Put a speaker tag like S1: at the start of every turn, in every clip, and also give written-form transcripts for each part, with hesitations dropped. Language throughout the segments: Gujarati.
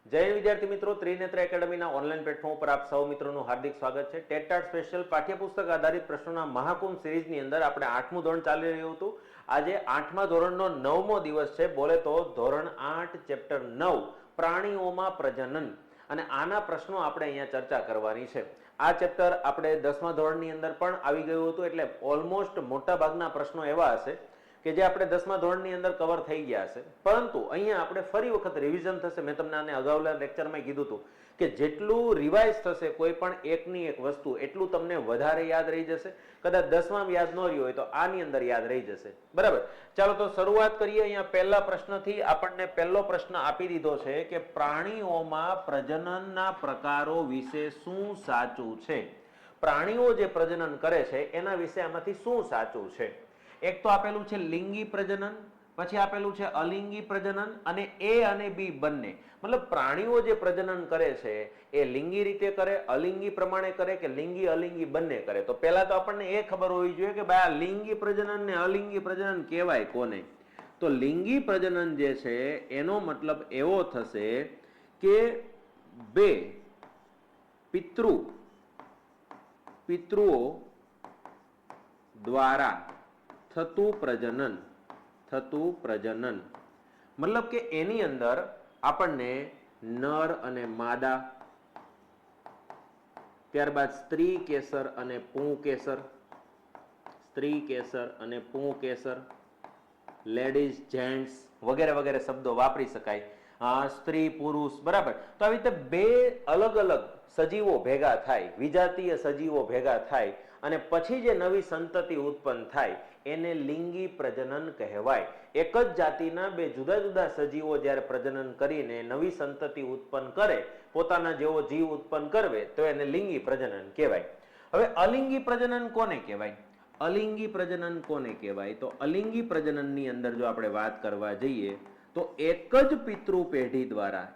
S1: જય વિદ્યાર્થી મિત્રો, ત્રિનેત્ર એકેડમીના ઓનલાઈન પ્લેટફોર્મ પર આપ સૌ મિત્રોનું હાર્દિક સ્વાગત છે। ટેટ સ્પેશિયલ પાઠ્યપુસ્તક આધારિત પ્રશ્નોના મહાકુંભ સિરીઝની અંદર આપણે 8મું ધોરણ ચાલી રહ્યું હતું। આજે 8મા ધોરણનો 9મો દિવસ છે। બોલે તો ધોરણ 8 ચેપ્ટર 9 પ્રાણીઓમાં પ્રજનન અને આના પ્રશ્નો આપણે અહીંયા ચર્ચા કરવાની છે। આ ચેપ્ટર આપણે 10મા ધોરણની અંદર પણ આવી ગયું હતું, એટલે ઓલમોસ્ટ મોટા ભાગના પ્રશ્નો એવા હશે કે જે આપણે 10મા ધોરણની અંદર કવર થઈ ગયા છે, પરંતુ અહીંયા આપણે ફરી વખત રિવિઝન થશે। મેં તમને આને અગાઉના લેક્ચરમાં કીધું હતું કે જેટલું રિવાઇઝ થશે કોઈ પણ એકની એક વસ્તુ એટલું તમને વધારે યાદ રહી જશે। કદાચ 10માં યાદ ન રહ્યું હોય તો આની અંદર યાદ રહી જશે, બરાબર। ચાલો તો શરૂઆત કરીએ। અહીંયા પહેલા પ્રશ્નથી આપણને પહેલો પ્રશ્ન આપી દીધો છે કે પ્રાણીઓમાં પ્રજનનના પ્રકારો વિશે શું સાચું છે। પ્રાણીઓ જે પ્રજનન કરે છે એના વિશે આમાંથી શું સાચું છે। એક તો આપેલું છે લિંગી પ્રજનન, પછી આપેલું છે અલિંગી પ્રજનન, અને એ અને બી બંને, મતલબ પ્રાણીઓ જે પ્રજનન કરે છે એ લિંગી રીતે કરે, અલિંગી પ્રમાણે કરે કે લિંગી અલિંગી બંને કરે। તો પહેલા તો આપણને એ ખબર હોવી જોઈએ કે ભાઈ આ લિંગી પ્રજનન ને અલિંગી પ્રજનન કહેવાય કોને। તો લિંગી પ્રજનન જે છે એનો મતલબ એવો થશે કે બે પિતૃઓ દ્વારા થતું પ્રજનન, મતલબ કે એની અંદર આપણને નર અને માદા, ત્યારબાદ સ્ત્રી કેસર અને પુંકેસર, લેડીઝ જેન્ટ્સ વગેરે વગેરે શબ્દો વાપરી શકાય, સ્ત્રી પુરુષ, બરાબર। તો આવી રીતે બે અલગ અલગ સજીવો ભેગા થાય, વિજાતીય સજીવો ભેગા થાય અને પછી જે નવી સંતતિ ઉત્પન્ન થાય એને લિંગી પ્રજનન કહેવાય। એક જ જાતિના બે જુદા જુદા સજીવો જ્યારે પ્રજનન કરીને નવી સંતતિ ઉત્પન્ન કરે, પોતાના જેવો જીવ ઉત્પન્ન કરવે તો એને લિંગી પ્રજનન કહેવાય। હવે અલિંગી પ્રજનન કોને કહેવાય? અલિંગી પ્રજનન કોને કહેવાય? તો અલિંગી પ્રજનનની અંદર જો આપણે વાત કરવા જઈએ તો એક જ પિતૃ પેઢી દ્વારા,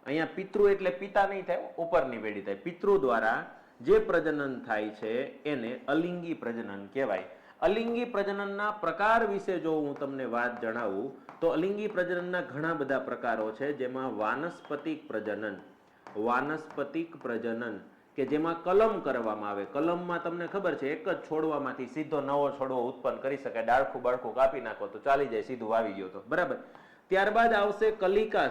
S1: અહીંયા પિતૃ એટલે પિતા નહીં થાય, ઉપરની પેઢી થાય, પિતૃ દ્વારા જે પ્રજનન થાય છે એને અલિંગી પ્રજનન કહેવાય। અલિંગી પ્રજનનના પ્રકાર વિશે જો હું તમને વાત જણાવું તો અલિંગી પ્રજનનના ઘણા બધા પ્રકારો છે, જેમાં વાનસ્પતિક પ્રજનન કે જેમાં કલમ કરવામાં આવે। કલમમાં તમને ખબર છે એક જ છોડવામાંથી સીધો નવો છોડવો ઉત્પન્ન કરી શકાય, ડાળખું બાળખું કાપી નાખો તો ચાલી જાય, સીધું આવી ગયો તો, બરાબર। ત્યારબાદ આવશે કલિકા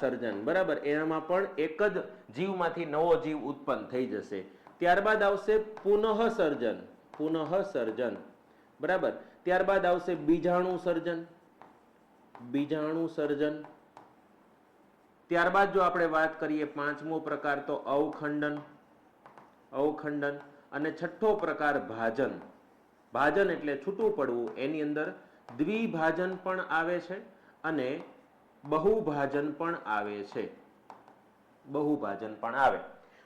S1: સર્જન, બરાબર, એમાં પણ એક જ જીવમાંથી નવો જીવ ઉત્પન્ન થઈ જશે। ત્યારબાદ આવશે પુનઃ સર્જન, બરાબર। ત્યારબાદ આવશે બીજાણુ સર્જન। ત્યારબાદ જો આપણે વાત કરીએ 5મો પ્રકાર તો અવખંડન, અને 6થો પ્રકાર ભાજન એટલે છૂટું પડવું। એની અંદર દ્વિભાજન પણ આવે છે અને બહુભાજન પણ આવે।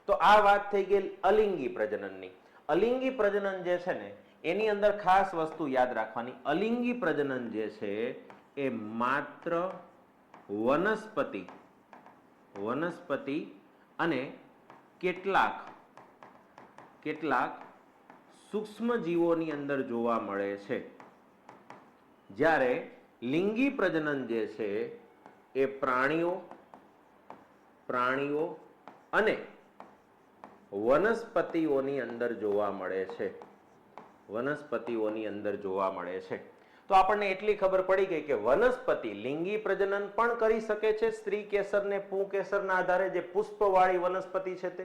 S1: તો આ વાત થઈ ગઈ અલિંગી પ્રજનનની। અલિંગી પ્રજનન જે છે ને એની અંદર ખાસ વસ્તુ યાદ રાખવાની, અલિંગી પ્રજનન જે છે એ માત્ર વનસ્પતિ અને કેટલાક સૂક્ષ્મ જીવોની અંદર જોવા મળે છે, જ્યારે લિંગી પ્રજનન જે છે એ પ્રાણીઓ અને વનસ્પતિઓની અંદર જોવા મળે છે। તો આપણને એટલી ખબર પડી ગઈ કે વનસ્પતિ લિંગી પ્રજનન પણ કરી શકે છે સ્ત્રી કેસર ને પુંકેસરના આધારે, જે પુષ્પવાળી વનસ્પતિ છે તે,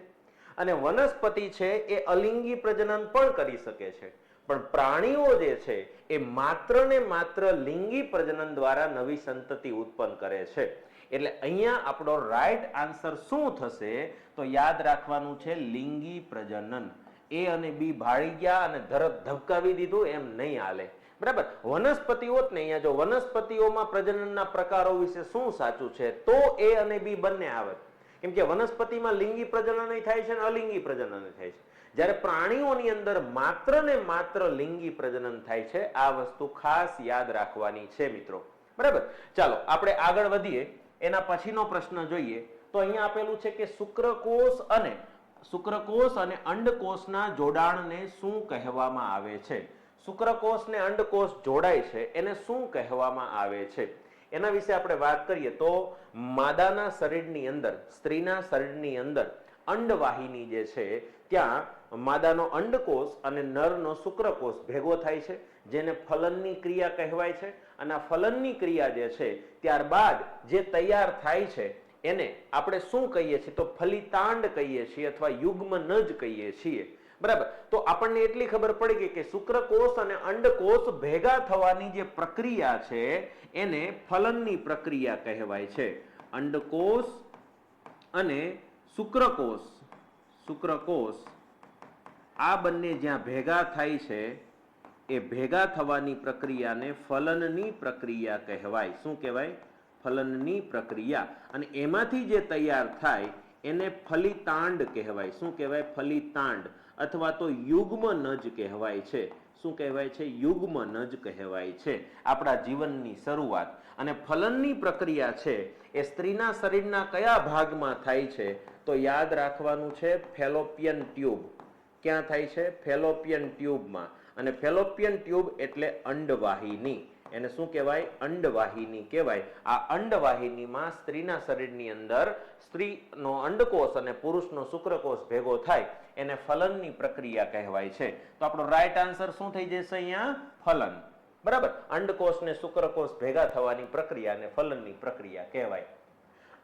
S1: અને વનસ્પતિ છે એ અલિંગી પ્રજનન પણ કરી શકે છે। પણ પ્રાણીઓ જે છે એ માત્ર ને માત્ર લિંગી પ્રજનન દ્વારા નવી સંતતિ ઉત્પન્ન કરે છે। એટલે અહીંયા આપણો રાઈટ આન્સર શું થશે તો યાદ રાખવાનું છે લિંગી પ્રજનન। એ અને બી ભાળી ગયા અને ધરત ધબકાવી દીધું એમ નહીં હાલે, બરાબર। વનસ્પતિઓ જ ને, અહીંયા જો વનસ્પતિઓમાં પ્રજનનના પ્રકારો વિશે શું સાચું છે તો એ અને બી બંને આવે, કેમ કે વનસ્પતિમાં લિંગી પ્રજનન થાય છે અને અલિંગી પ્રજનન થાય છે, જ્યારે પ્રાણીઓની અંદર માત્ર ને માત્ર લિંગી પ્રજનન થાય છે। આ વસ્તુ ખાસ યાદ રાખવાની છે મિત્રો, બરાબર। ચાલો આપણે આગળ વધીએ। એના પછીનો પ્રશ્ન જોઈએ તો અહીંયા આપેલું છે કે શુક્રકોષ અને અંડકોષના જોડાણને શું કહેવામાં આવે છે? શુક્રકોષ ને અંડકોષ જોડાય છે એને શું કહેવામાં આવે છે? એના વિશે આપણે વાત કરીએ તો માદાના શરીરની અંદર, સ્ત્રીના શરીરની અંદર અંડવાહિની જે છે ત્યાં માદાનો અંડકોષ અને નરનો શુક્રકોષ ભેગો થાય છે, જેને ફલનની ક્રિયા કહેવાય છે. અને આ ફલનની ક્રિયા જે છે ત્યારબાદ જે તૈયાર થાય છે એને આપણે શું કહીએ છીએ? તો ફલિતાંડ કહીએ છીએ અથવા યુગ્મનજ કહીએ છીએ. બરાબર. તો આપણને એટલી ખબર પડી ગઈ કે શુક્રકોષ અને અંડકોષ ભેગા થવાની જે પ્રક્રિયા છે એને ફલનની પ્રક્રિયા કહેવાય છે. અંડકોષ અને શુક્રકોષ આ બંને જ્યાં ભેગા થાય છે એ ભેગા થવાની પ્રક્રિયાને ફલનની પ્રક્રિયા કહેવાય. શું કહેવાય? ફલનની પ્રક્રિયા. અને એમાંથી જે તૈયાર થાય એને ફલિતાંડ કહેવાય. શું કહેવાય? ફલિતાંડ અથવા તો યુગ્મનજ કહેવાય છે. શું કહેવાય છે? યુગ્મનજ કહેવાય છે. આપણા જીવનની શરૂઆત. અને ફલનની પ્રક્રિયા છે એ સ્ત્રીના શરીરના કયા ભાગમાં થાય છે? તો યાદ રાખવાનું છે ફેલોપિયન ટ્યુબ. ક્યાં થાય છે? ફેલોપિયન ટ્યુબમાં. અને ફેલોપિયન ટ્યુબ એટલે અંડવાહિની. એને શું કહેવાય? અંડવાહિની કહેવાય. આ અંડવાહિનીમાં સ્ત્રીના શરીરની અંદર સ્ત્રીનો અંડકોષ અને પુરુષનો શુક્રકોષ ભેગો થાય એને ફલનની પ્રક્રિયા કહેવાય છે. તો આપણો રાઈટ આન્સર શું થઈ જશે અહીંયા? ફલન. બરાબર. અંડકોષ ને શુક્રકોષ ભેગા થવાની પ્રક્રિયાને ફલનની પ્રક્રિયા કહેવાય.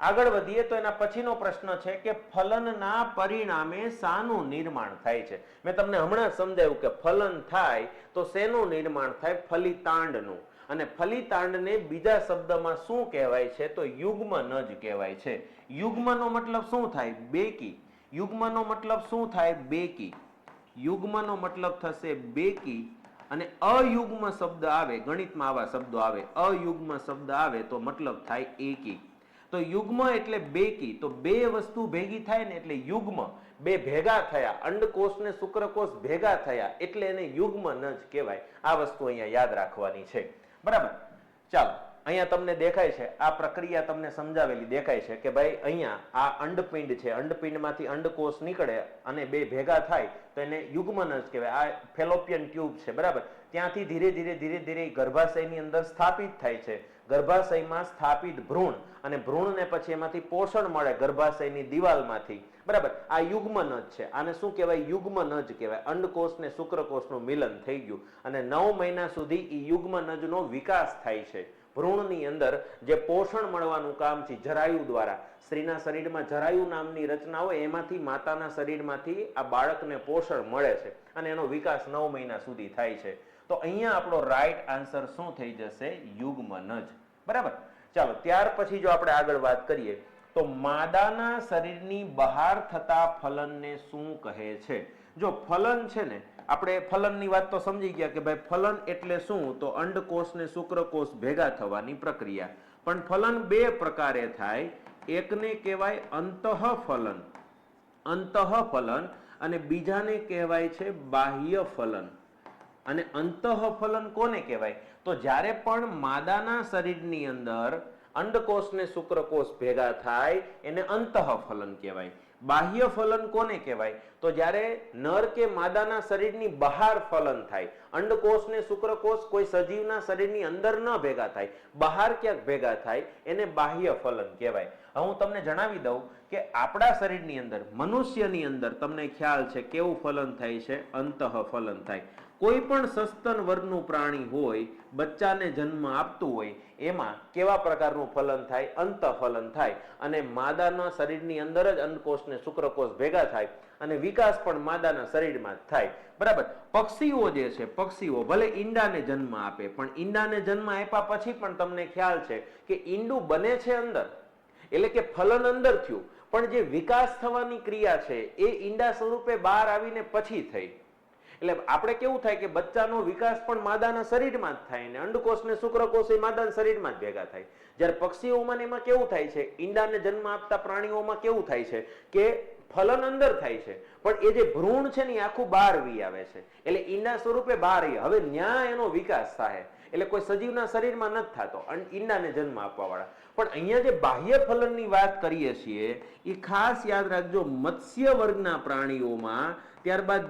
S1: આગળ વધીએ તો એના પછીનો પ્રશ્ન છે કે ફલનના પરિણામે શાનું નિર્માણ થાય છે? મેં તમને હમણાં સમજાવ્યું કે ફલન થાય તો શેનું નિર્માણ થાય? ફલિતાંડનું. અને ફલિતાંડને બીજા શબ્દમાં શું કહેવાય છે? તો યુગ્મનજ કહેવાય છે. યુગ્મનો મતલબ શું થાય? બેકી. યુગ્મનો મતલબ શું થાય? બેકી. યુગ્મનો મતલબ થશે બેકી. અને અયુગ્મ શબ્દ આવે, ગણિતમાં આવા શબ્દો આવે, અયુગ્મ શબ્દ આવે તો મતલબ થાય એકી. તો યુગ્મ એટલે બેકી. તો બે વસ્તુ ભેગી થાય ને એટલે યુગ્મ. બે ભેગા થયા, અંડકોષ ને શુક્રકોષ ભેગા થયા એટલે એને યુગ્મનજ કહેવાય. આ વસ્તુ અહીંયા યાદ રાખવાની છે. બરાબર. ચાલો, અહીંયા તમને દેખાય છે આ પ્રક્રિયા તમને સમજાવેલી દેખાય છે કે ભાઈ અહીંયા આ અંડપિંડ છે, અંડપિંડમાંથી અંડકોષ નીકળે અને બે ભેગા થાય તો એને યુગ્મનજ કહેવાય. આ ફેલોપિયન ટ્યુબ છે. બરાબર. ત્યાંથી ધીરે ધીરે ગર્ભાશયની અંદર સ્થાપિત થાય છે. ગર્ભાશયમાં સ્થાપિત ભ્રૂણ, અને ભ્રૂણને પછી એમાંથી પોષણ મળે ગર્ભાશયની દિવાલમાંથી. બરાબર. આ યુગ્મનજ છે. આને શું કહેવાય? યુગ્મનજ કહેવાય. અંડકોષ ને શુક્રકોષનું મિલન થઈ ગયું અને 9 મહિના સુધી એ યુગ્મનજનો વિકાસ થાય છે. ભ્રૂણની અંદર જે પોષણ મળવાનું કામ છે જરાયુ દ્વારા, સ્ત્રીના શરીરમાં જરાયુ નામની રચના હોય એમાંથી માતાના શરીરમાંથી આ બાળકને પોષણ મળે છે અને એનો વિકાસ 9 મહિના સુધી થાય છે. તો અહીંયા આપણો રાઈટ આન્સર શું થઈ જશે? યુગ્મનજ. બરાબર. ચાલો, ત્યાર પછી જો આપણે આગળ વાત કરીએ તો માદાના શરીરની બહાર થતા ફલનને શું કહે છે? જો ફલન છે ને, આપણે ફલનની વાત તો સમજી ગયા કે ભાઈ ફલન એટલે શું? તો અંડકોષ ને શુક્રકોષ ભેગા થવાની પ્રક્રિયા. પણ ફલન બે પ્રકારે થાય. એકને કહેવાય અંતઃફલન, અંતઃફલન, અને બીજાને કહેવાય છે બાહ્ય ફલન. અને અંતઃફલન કોને કહેવાય? તો જ્યારે પણ માદાના શરીરની અંદર અંડકોષ ને શુક્રકોષ ભેગા થાય એને અંતઃફલન કહેવાય. બાહ્ય ફલન કોને કહેવાય? તો જ્યારે નર કે માદાના શરીરની બહાર ફલન થાય, અંડકોષ ને શુક્રકોષ કોઈ સજીવના શરીરની અંદર ન ભેગા થાય, બહાર ક્યાંક ભેગા થાય એને બાહ્ય ફલન કહેવાય. હવે હું તમને જણાવી દઉં કે આપણા શરીરની અંદર, મનુષ્યની અંદર તમને ખ્યાલ છે કેવું ફલન થાય છે? અંતઃફલન થાય. કોઈ પણ સસ્તન વર્ગનું પ્રાણી હોય, બચ્ચાને જન્મ આપતું હોય, એમાં કેવા પ્રકારનું ફલન થાય? અંતઃફલન થાય. અને માદાના શરીરની અંદર જ અંડકોષ ને શુક્રકોષ ભેગા થાય અને વિકાસ પણ માદાના શરીરમાં જ થાય. બરાબર. પક્ષીઓ જે છે, પક્ષીઓ ભલે ઈંડાને જન્મ આપે, પણ ઈંડાને જન્મ આપ્યા પછી પણ તમને ખ્યાલ છે કે ઈંડું બને છે અંદર, એટલે કે ફલન અંદર થયું, પણ જે વિકાસ થવાની ક્રિયા છે એ ઈંડા સ્વરૂપે બહાર આવીને પછી થઈ. એટલે આપણે કેવું થાય કે બચ્ચાનો વિકાસ પણ માદાના શરીરમાં જ થાય ને અંડકોષ ને શુક્રકોષ એ માદાના શરીરમાં જ ભેગા થાય. જ્યારે પક્ષીઓમાં ને એમાં કેવું થાય છે? ઈંડાને જન્મ આપતા પ્રાણીઓમાં કેવું થાય છે કે ફલન અંદર થાય છે, પણ એ જે ભ્રૂણ છે ને એ આખું બહાર વી આવે છે. એટલે ઈંડા સ્વરૂપે બહાર હવે ન્યા એનો વિકાસ થાય. એટલે કોઈ સજીવના શરીરમાં નથી થતો ઈંડાને જન્મ આપવા વાળા. પણ અહીંયા જે બાહ્ય ફલનની વાત કરીએ છીએ એ ખાસ યાદ રાખજો, મત્સ્ય વર્ગના પ્રાણીઓમાં, ત્યારબાદ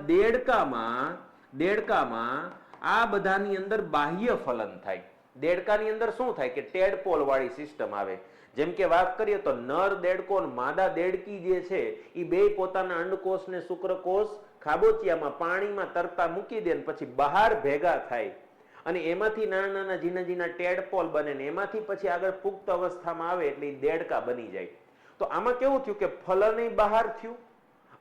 S1: દેડકામાં આ બધાની અંદર બાહ્ય ફલન થાય. દેડકાની અંદર શું થાય કે ટેડપોલ વાળી સિસ્ટમ આવે. જેમ કે વાત કરીએ તો નર દેડકો અને માદા દેડકી જે છે એ બે પોતાના અંડકોષ ને શુક્રકોષ ખાબોચિયામાં પાણીમાં તરતા મૂકી દે ને પછી બહાર ભેગા થાય અને એમાંથી નાના નાના ઝીણા ઝીણા ટેડપોલ બને ને એમાંથી પછી આગળ પુખ્ત અવસ્થામાં આવે એટલે દેડકા બની જાય. તો આમાં કેવું થયું કે ફલન બહાર થયું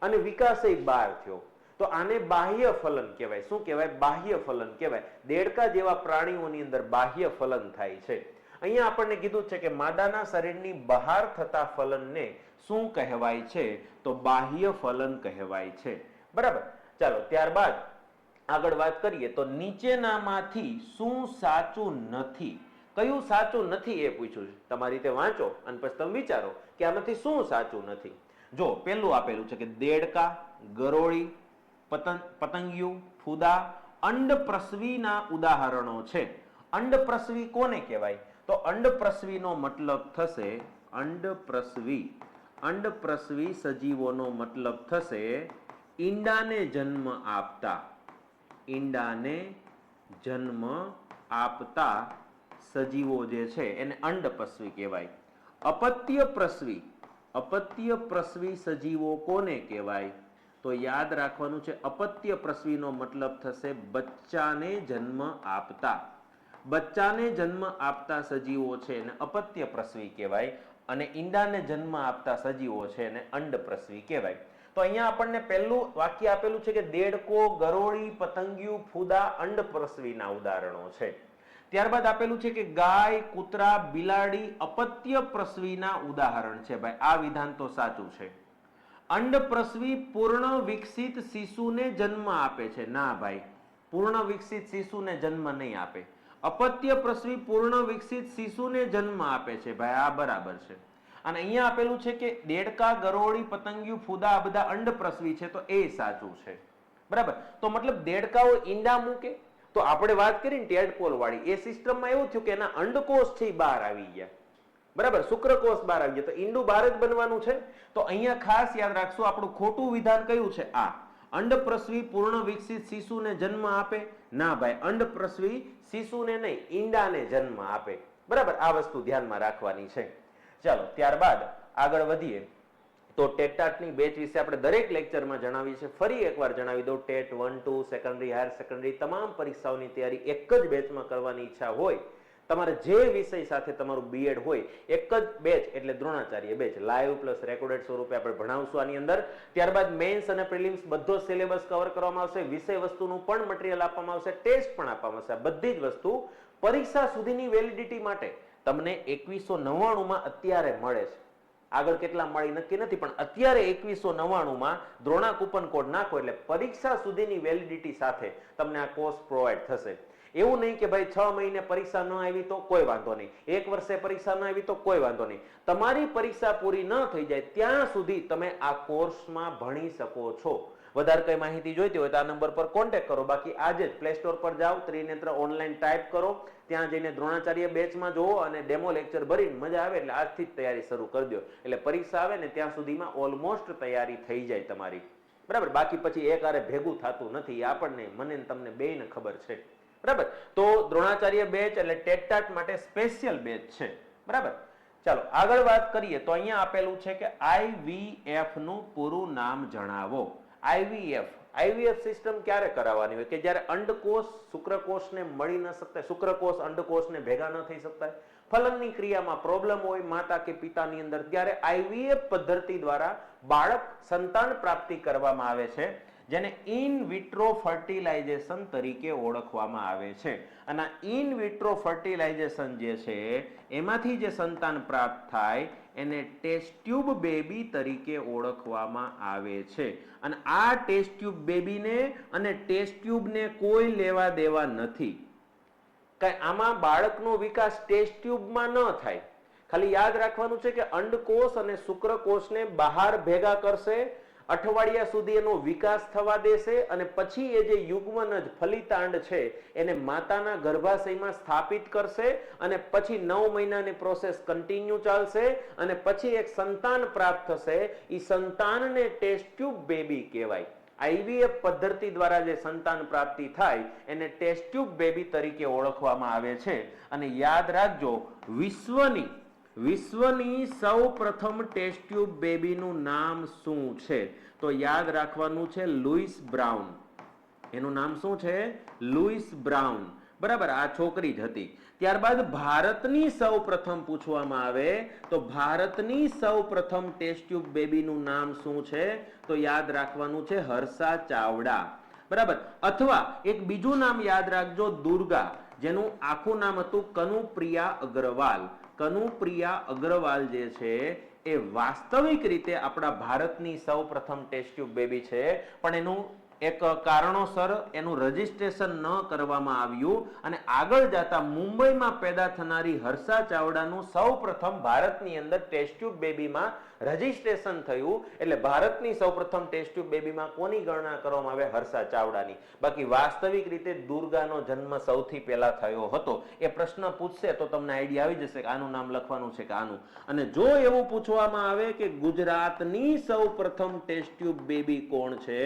S1: અને વિકાસ બહાર થયો. તો આને બાહ્ય ફલન કહેવાય. શું કહેવાય? બાહ્ય ફલન કહેવાય. દેડકા જેવા પ્રાણીઓની અંદર બાહ્ય ફલન થાય છે. અહીંયા આપણને કીધું છે કે માદાના શરીરની બહાર થતા ફલનને શું કહેવાય છે? તો બાહ્ય ફલન કહેવાય છે. બરાબર. ચાલો ત્યારબાદ આગળ વાત કરીએ તો નીચેનામાંથી શું સાચું નથી? કયું સાચું નથી એ પૂછ્યું છે. તમારી રીતે વાંચો અને પછી તમે વિચારો કે આમાંથી શું સાચું નથી. જો પેલું આપેલું છે કે દેડકા, ગરોળી, પતંગિયું, ફૂદા અંડપ્રસવીના ઉદાહરણો છે. અંડપ્રસવી કોને કહેવાય? તો અંડપ્રસવીનો મતલબ થશે અંડપ્રસવી સજીવોનો મતલબ થશે ઈંડાને જન્મ આપતા સજીવો જે છે એને અંડપ્રસવી કહેવાય. અપત્યપ્રસવી સજીવો કોને કહેવાય? તો યાદ રાખવાનું છે અપત્યપ્રસવીનો મતલબ થશે બચ્ચાને જન્મ આપતા સજીવો છે એને અપત્યપ્રસવી કહેવાય અને ઈંડાને જન્મ આપતા સજીવો છે એને અંડપ્રસવી કહેવાય. તો અહીંયા આપણને પહેલું વાક્ય આપેલું છે કે દેડકો, ગરોળી, પતંગિયું, ફૂદા અંડપ્રસવીના ઉદાહરણો છે. ત્યારબાદ આપેલું છે કે ગાય, કૂતરા, બિલાડી અપત્યપ્રસવીના ઉદાહરણ છે. ભાઈ આ વિધાન તો સાચું છે. અંડપ્રસવી પૂર્ણ વિકસિત શિશુને જન્મ આપે છે. ના ભાઈ, પૂર્ણ વિકસિત શિશુને જન્મ નહીં આપે. અપત્યપ્રસવી પૂર્ણ વિકસિત શિશુને જન્મ આપે છે. ભાઈ આ બરાબર છે. અને અહીંયા આપેલું છે કે દેડકા, ગરોળી, પતંગિયું, ફૂદા આ બધા અંડપ્રસવી છે. તો એ સાચું છે. બરાબર. તો મતલબ દેડકાઓ ઈંડા મૂકે. તો આપણે વાત કરીને ટેડપોલ વાળી એ સિસ્ટમમાં એવું થયું કે એના અંડકોષ છે બહાર આવી ગયા. બરાબર. શુક્રકોષ બહાર આવી ગયા તો ઈંડું બહાર જ બનવાનું છે. તો અહીંયા ખાસ યાદ રાખશું આપણું ખોટું વિધાન કયું છે? આ અંડપ્રસવી પૂર્ણ વિકસિત શિશુને જન્મ આપે. ના ભાઈ, અંડપ્રસવી શિશુને નહીં ઈંડાને જન્મ આપે. બરાબર. આ વસ્તુ ધ્યાનમાં રાખવાની છે. ચાલો ત્યારબાદ આગળ વધીએ તો ટેટાટની બેચ વિશે આપણે દરેક લેક્ચરમાં જણાવી છે. ફરી એકવાર જણાવી દઉં, ટેટ 1, 2, સેકન્ડરી, હાયર સેકન્ડરી તમામ પરીક્ષાઓની તૈયારી એક જ બેચમાં કરવાની ઈચ્છા હોય, તમારે જે વિષય સાથે તમારું બીએડ હોય એક જ બેચ એટલે Dronacharya batch live plus recorded સ્વરૂપે આપણે ભણાવશું આની અંદર. ત્યારબાદ મેન્સ અને પ્રિલિમ્સ બધો સિલેબસ કવર કરવામાં આવશે. વિષય વસ્તુનું પણ મટીરિયલ આપવામાં આવશે. ટેસ્ટ પણ આપવામાં આવશે. બધી જ વસ્તુ પરીક્ષા સુધીની વેલિડિટી માટે તમને 2199માં અત્યારે મળે છે. આગળ કેટલા મળી નક્કી નથી, પણ અત્યારે 2199માં દ્રોણા કૂપન કોડ નાખો એટલે પરીક્ષા સુધીની વેલિડિટી સાથે તમને આ કોર્સ પ્રોવાઈડ થશે. એવું નહીં કે ભાઈ 6 મહિને પરીક્ષા ન આવી તો કોઈ વાંધો નહીં, 1 વર્ષે પરીક્ષા ન આવી તો કોઈ વાંધો નહીં. તમારી પરીક્ષા પૂરી ન થઈ જાય ત્યાં સુધી તમે આ કોર્સમાં ભણી શકો છો. વધારે કઈ માહિતી જોઈતી હોય તો આ નંબર પર કોન્ટેક્ટ કરો. બાકી આજે જ પ્લે સ્ટોર પર જાઓ, ત્રિનેત્ર ઓનલાઈન ટાઈપ કરો, ત્યાં જઈને દ્રોણાચાર્ય બેચમાં જોવો અને ડેમો લેક્ચર ભરીને મજા આવે એટલે આજથી જ તૈયારી શરૂ કરી દો. એટલે પરીક્ષા આવે ને ત્યાં સુધીમાં ઓલમોસ્ટ તૈયારી થઈ જાય તમારી. બરાબર. બાકી પછી એક હારે ભેગું થતું નથી. એ આપણને, મને તમને બેયને ખબર છે. બરાબર. તો દ્રોણાચાર્ય બેચ એટલે ટેટાટ માટે સ્પેશિયલ બેચ છે. બરાબર. ચાલો આગળ વાત કરીએ તો અહીંયા આપેલું છે કે IVF નું પૂરું નામ જણાવો. IVF સિસ્ટમ ક્યારે કરાવવાની હોય? કે જ્યારે અંડકોષ શુક્રકોષને મળી ન શકતા, શુક્રકોષ અંડકોષને ભેગા ન થઈ શકતા, ફલનની ક્રિયામાં પ્રોબ્લેમ હોય માતા કે પિતાની અંદર, ત્યારે IVF પદ્ધતિ દ્વારા બાળક સંતાન પ્રાપ્તિ કરવામાં આવે છે, જેને ઇન વિટ્રો ફર્ટિલાઇઝેશન તરીકે ઓળખવામાં આવે છે. અને ઇન વિટ્રો ફર્ટિલાઇઝેશન જે છે એમાંથી જે સંતાન પ્રાપ્ત થાય એને ટેસ્ટ ટ્યુબ બેબી તરીકે ઓળખવામાં આવે છે. અને આ ટેસ્ટ ટ્યુબ બેબીને અને ટેસ્ટ ટ્યુબને કોઈ લેવા દેવા નથી. કઈ આમાં બાળકનો વિકાસ ટેસ્ટ ટ્યુબમાં ન થાય. ખાલી યાદ રાખવાનું છે કે અંડકોષ અને શુક્રકોષને બહાર ભેગા કરશે, અઠવાડિયા સુધી એનો વિકાસ થવા દેશે અને પછી એ જે યુગ્મનજ ફલિતાંડ છે એને માતાના ગર્ભાશયમાં સ્થાપિત કરશે અને પછી 9 મહિનાની પ્રોસેસ કન્ટિન્યુ ચાલશે અને પછી એક સંતાન પ્રાપ્ત થશે. એ સંતાનને ટેસ્ટ ટ્યુબ બેબી કહેવાય. આઈવીએફ પદ્ધતિ દ્વારા જે સંતાન પ્રાપ્તિ થાય એને ટેસ્ટ ટ્યુબ બેબી તરીકે ઓળખવામાં આવે છે. અને યાદ રાખજો, વિશ્વની સૌ પ્રથમ ટેસ્ટ ટ્યુબ બેબીનું નામ શું છે? તો યાદ રાખવાનું છે લુઈસ બ્રાઉન. એનું નામ શું છે? Louis brown. બરાબર, આ છોકરી જ હતી. ત્યારબાદ ભારતની સૌ પ્રથમ પૂછવામાં આવે તો ભારતની સૌ પ્રથમ ટેસ્ટ ટ્યુબ બેબીનું નામ શું છે? તો યાદ રાખવાનું છે હર્ષા ચાવડા. બરાબર, અથવા એક બીજું નામ યાદ રાખજો, દુર્ગા, જેનું આખું નામ હતું કનુપ્રિયા અગ્રવાલ. કનુપ્રિયા અગ્રવાલ જે છે એ વાસ્તવિક રીતે આપણા ભારતની સૌ પ્રથમ ટેસ્ટ ટ્યુબ બેબી છે, પણ એનું એક કારણોસર એનું રજીસ્ટ્રેશન ન કરવામાં આવ્યું અને આગળ જતા મુંબઈમાં પેદા થનારી હર્ષા ચાવડાનું સૌ પ્રથમ ભારતની અંદર ટેસ્ટ ટ્યુબ બેબીમાં રજીસ્ટ્રેશન થયું. એટલે ભારતની સૌ પ્રથમ ટેસ્ટ ટ્યુબ બેબીમાં કોની ગણના કરવામાં આવે? હર્ષા ચાવડાની. બાકી વાસ્તવિક રીતે દુર્ગાનો જન્મ સૌથી પહેલા થયો હતો. એ પ્રશ્ન પૂછશે તો તમને આઈડિયા આવી જશે કે આનું નામ લખવાનું છે કે આનું. અને જો એવું પૂછવામાં આવે કે ગુજરાતની સૌ પ્રથમ ટેસ્ટ ટ્યુબ બેબી કોણ છે,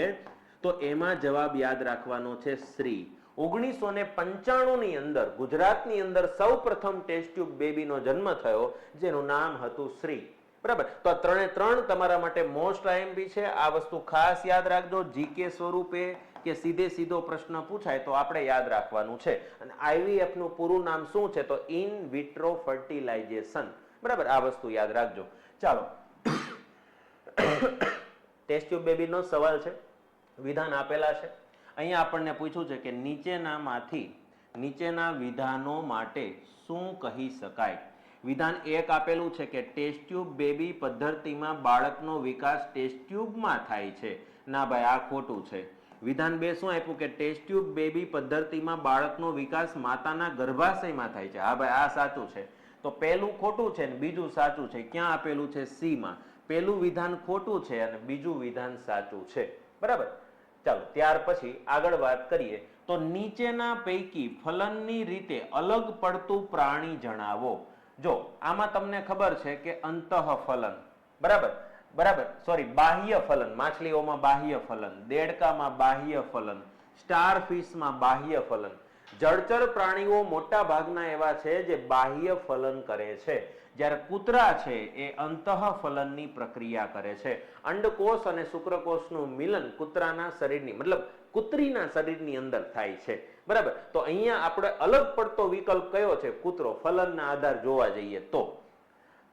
S1: તો એમાં જવાબ યાદ રાખવાનો છે શ્રી. 1995 ની અંદર ગુજરાતની અંદર સૌ પ્રથમ ટેસ્ટ ટ્યુબ બેબીનો જન્મ થયો, જેનું નામ હતું શ્રી. બરાબર, તો આ ત્રણે ત્રણ તમારા માટે મોસ્ટ આઈએમપી છે. આ વસ્તુ ખાસ યાદ રાખજો. જીકે સ્વરૂપે કે સીધો પ્રશ્ન પૂછાય તો આપણે યાદ રાખવાનું છે. અને આઈવીએફ નું પૂરું નામ શું છે? તો ઇન વિટ્રો ફર્ટિલાઇઝેશન. બરાબર, આ વસ્તુ યાદ રાખજો. ચાલો, ટેસ્ટ ટ્યુબ બેબીનો સવાલ છે, વિધાન આપેલા છે. અહીંયા આપણને પૂછ્યું છે કે નીચેના વિધાનો માટે શું કહી શકાય? વિધાન 1 આપેલું છે કે ટેસ્ટ ટ્યુબ બેબી પદ્ધતિમાં બાળકનો વિકાસ ટેસ્ટ ટ્યુબમાં થાય છે. ના ભાઈ, આ ખોટું છે. વિધાન 2 શું આપ્યું કે ટેસ્ટ ટ્યુબ બેબી પદ્ધતિમાં બાળકનો વિકાસ માતાના ગર્ભાશયમાં થાય છે. હા ભાઈ, આ સાચું છે. તો પહેલું ખોટું છે ને બીજું સાચું છે. ક્યાં આપેલું છે? સી માં. પહેલું વિધાન ખોટું છે અને બીજું વિધાન સાચું છે. બરાબર, ચાલો ત્યાર પછી આગળ વાત કરીએ તો નીચેના પૈકી ફલનની રીતે અલગ પડતું પ્રાણી જણાવો. જો આમાં તમને ખબર છે કે અંતઃફલન, બરાબર, સોરી, બાહ્ય ફલન. માછલીઓમાં બાહ્ય ફલન, દેડકામાં બાહ્ય ફલન, સ્ટારફિશમાં બાહ્ય ફલન. જળચર પ્રાણીઓ મોટા ભાગના એવા છે જે બાહ્ય ફલન કરે છે, જ્યારે કૂતરા છે એ અંતઃફલનની પ્રક્રિયા કરે છે. અંડકોષ અને શુક્રકોષનું મિલન કૂતરાના શરીરની, મતલબ કૂતરીના શરીરની અંદર થાય છે. બરાબર, તો અહીંયા આપણે અલગ પડતો વિકલ્પ કયો છે? કૂતરો. ફલનના આધાર જોવા જઈએ તો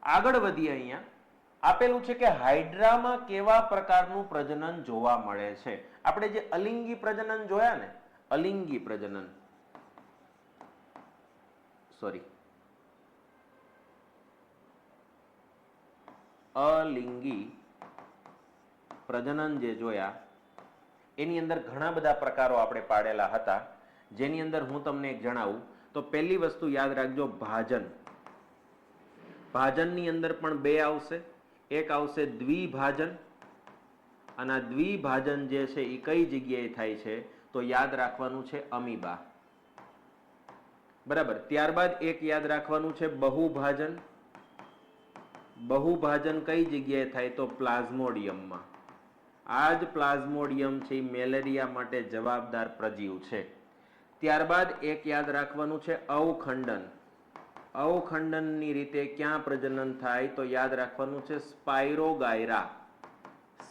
S1: આગળ વધીએ. અહીંયા આપેલું છે કે હાઇડ્રામાં કેવા પ્રકારનું પ્રજનન જોવા મળે છે? આપણે જે અલિંગી પ્રજનન જોયા ને, અલિંગી પ્રજનન, અલિંગી પ્રજનન જે જોયા એની અંદર ઘણા બધા પ્રકારો આપણે પાડેલા હતા, જેની અંદર હું તમને એક જણાવું તો પહેલી વસ્તુ યાદ રાખજો, ભાજન. ભાજનની અંદર પણ બે આવશે. એક આવશે દ્વિભાજન, અને આ દ્વિભાજન જે છે એ કઈ જગ્યાએ થાય છે? તો યાદ રાખવાનું છે અમીબા. બરાબર, ત્યારબાદ એક યાદ રાખવાનું છે બહુભાજન. બહુભાજન કઈ જગ્યાએ થાય? તો પ્લાઝ્મોડિયમમાં. આ જ પ્લાઝ્મોડિયમ છે એ મેલેરિયા માટે જવાબદાર પ્રજીવ છે. ત્યારબાદ એક યાદ રાખવાનું છે અવખંડન. અવખંડનની રીતે ક્યાં પ્રજનન થાય? તો યાદ રાખવાનું છે સ્પાઇરોગાયરા.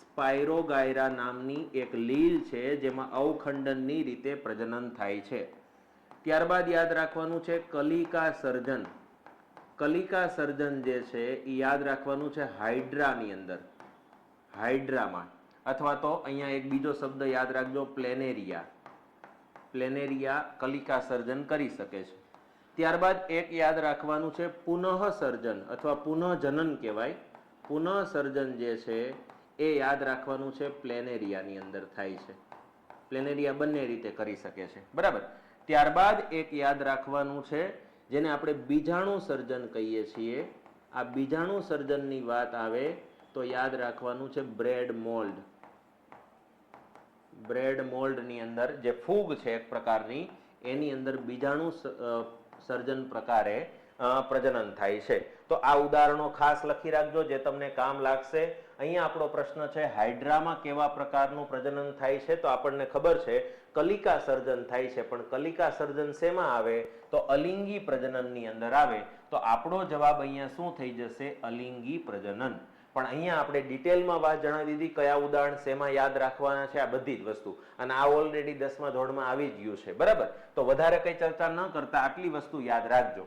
S1: સ્પાઇરોગાયરા નામની એક લીલ છે જેમાં અવખંડનની રીતે પ્રજનન થાય છે. ત્યારબાદ યાદ રાખવાનું છે કલિકા સર્જન. કલિકા સર્જન જે છે એ યાદ રાખવાનું છે હાઇડ્રાની અંદર, હાઇડ્રામાં. અથવા તો અહીંયા એક બીજો શબ્દ યાદ રાખજો, પ્લેનેરિયા. પ્લેનેરિયા કલિકા સર્જન કરી શકે છે. ત્યારબાદ એક યાદ રાખવાનું છે પુનઃ સર્જન અથવા પુનઃજનન કહેવાય. પુનઃ સર્જન જે છે એ યાદ રાખવાનું છે પ્લેનેરિયાની અંદર થાય છે. પ્લેનેરિયા બંને રીતે કરી શકે છે. બરાબર, ત્યારબાદ એક યાદ રાખવાનું છે જેને આપણે બીજાણુ સર્જન કહીએ છીએ. આ બીજાણુ સર્જનની વાત આવે તો યાદ રાખવાનું છે બ્રેડ મોલ્ડ. બ્રેડ મોલ્ડની અંદર જે ફૂગ છે એક પ્રકારની, એની અંદર બીજાણુ સર્જન પ્રકારે પ્રજનન થાય છે. તો આ ઉદાહરણો ખાસ લખી રાખજો, જે તમને કામ લાગશે. અહીંયા આપણો પ્રશ્ન છે, હાઇડ્રામાં કેવા પ્રકારનું પ્રજનન થાય છે? તો આપણને ખબર છે કલિકા સર્જન થાય છે, પણ કલિકા સર્જન શેમાં આવે? તો અલિંગી પ્રજનનની અંદર આવે. તો આપણો જવાબ અહીંયા શું થઈ જશે? અલિંગી પ્રજનન. પણ અહીંયા આપણે ડિટેલમાં વાત જણાવી દીધી, કયા ઉદાહરણ શેમાં યાદ રાખવાના છે, આ બધી જ વસ્તુ. અને આ ઓલરેડી 10મા ધોરણમાં આવી જ ગયું છે, બરાબર? તો વધારે કઈ ચર્ચા ન કરતા આટલી વસ્તુ યાદ રાખજો.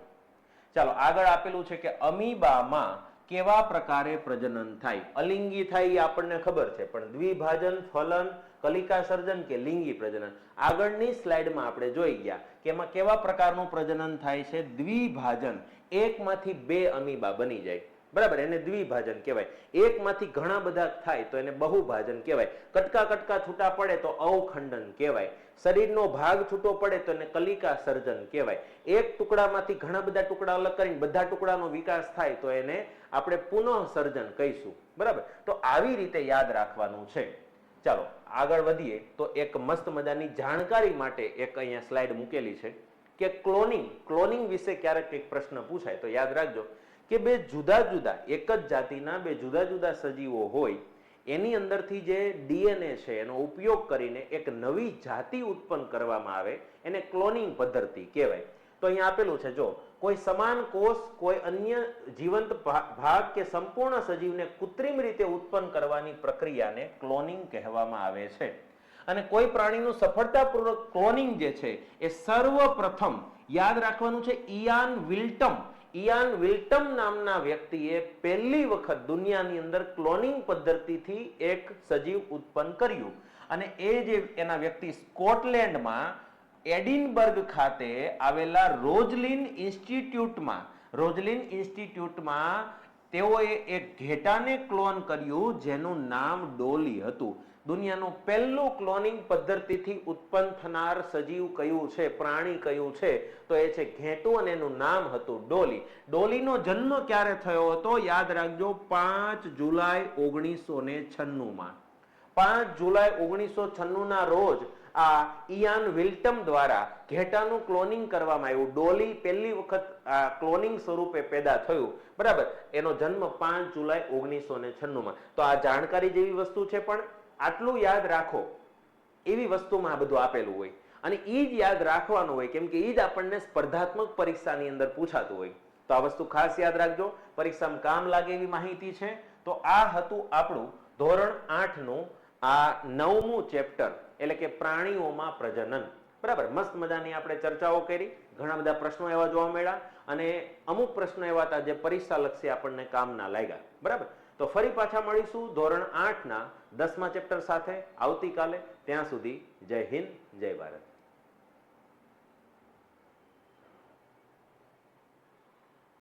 S1: ચાલો આગળ આપેલું છે કે અમીબામાં કેવા પ્રકારે પ્રજનન થાય? અલિંગી થાય એ આપણને ખબર છે, પણ દ્વિભાજન, ફલન, કલિકા સર્જન કે લિંગી પ્રજનન? આગળની સ્લાઇડમાં આપણે જોઈ ગયા કે એમાં કેવા પ્રકારનું પ્રજનન થાય છે? દ્વિભાજન. એકમાંથી બે અમીબા બની જાય, બરાબર, એને દ્વિભાજન કહેવાય. એકમાંથી ઘણા બધા થાય તો એને બહુભાજન કહેવાય. કટકા કટકા છૂટા પડે તો અવખંડન કહેવાય. શરીરનો ભાગ છૂટો પડે તો એને કલિકા સર્જન કહેવાય. એક ટુકડામાંથી ઘણા બધા ટુકડા અલગ કરીને બધા ટુકડાનો વિકાસ થાય તો એને આપણે પુનઃ સર્જન કહીશું, બરાબર? તો આવી રીતે યાદ રાખવાનું છે. ચાલો આગળ વધીએ તો એક મસ્ત મજાની જાણકારી માટે એક અહીંયા સ્લાઇડ મૂકેલી છે કે ક્લોનિંગ વિશે ક્યારેક એક પ્રશ્ન પૂછાય તો યાદ રાખજો કે બે જુદા જુદા એક જ જાતિના બે જુદા જુદા સજીવો હોય, એની અંદરથી જે ડીએનએ છે એનો ઉપયોગ કરીને એક નવી જાતિ ઉત્પન્ન કરવામાં આવે, એને ક્લોનિંગ પદ્ધતિ કહેવાય. તો અહીંયા આપેલું છે, જો કોઈ સમાન કોષ કોઈ અન્ય જીવંત ભાગ કે સંપૂર્ણ સજીવને કૃત્રિમ રીતે ઉત્પન્ન કરવાની પ્રક્રિયાને ક્લોનિંગ કહેવામાં આવે છે. અને કોઈ પ્રાણીનું સફળતાપૂર્વક ક્લોનિંગ જે છે એ સર્વપ્રથમ યાદ રાખવાનું છે ઇયાન વિલ્ટમ નામના વ્યક્તિએ પહેલી વખત દુનિયાની અંદર ક્લોનિંગ પદ્ધતિથી એક સજીવ ઉત્પન્ન કર્યું. અને એ જે એના વ્યક્તિ સ્કોટલેન્ડમાં એડિનબર્ગ ખાતે આવેલા રોજલિન ઇન્સ્ટિટ્યૂટમાં તેઓએ એક ઘેટાને ક્લોન કર્યું જેનું નામ ડોલી હતું. દુનિયાનું પહેલું ક્લોનિંગ પદ્ધતિથી ઉત્પન્ન થનાર સજીવ કયું છે, પ્રાણી કયું છે? તો એ છે ઘેટું અને એનું નામ હતું ડોલી. ડોલીનો જન્મ ક્યારે થયો હતો? યાદ રાખજો, 5 જુલાઈ 1996માં. 5 જુલાઈ 1996 ના રોજ આ ઇયાન વિલ્ટમ દ્વારા ઘેટાનું ક્લોનિંગ કરવામાં આવ્યું. ડોલી પહેલી વખત આ ક્લોનિંગ સ્વરૂપે પેદા થયું, બરાબર? એનો જન્મ 5 જુલાઈ 1996માં. તો આ જાણકારી જેવી વસ્તુ છે, પણ આટલું યાદ રાખો એવી વસ્તુમાં આ બધું આપેલું હોય. અને એ જ યાદ રાખવાનું હોય, કેમ કે એ જ આપણને સ્પર્ધાત્મક પરીક્ષાની અંદર પૂછાતું હોય. તો આ વસ્તુ ખાસ યાદ રાખજો, પરીક્ષામાં કામ લાગે એવી માહિતી છે. તો આ હતું આપણું ધોરણ 8નું આ 9મું ચેપ્ટર, એટલે કે પ્રાણીઓમાં પ્રજનન, બરાબર? મસ્ત મજાની આપણે ચર્ચાઓ કરી, ઘણા બધા પ્રશ્નો એવા જોવા મળ્યા અને અમુક પ્રશ્નો એવા હતા જે પરીક્ષા લક્ષી આપણને કામના લાગ્યા, બરાબર? તો ફરી પાછા મળીશું ધોરણ 8ના 10મા ચેપ્ટર સાથે આવતીકાલે. ત્યાં સુધી જય હિન્દ, જય ભારત.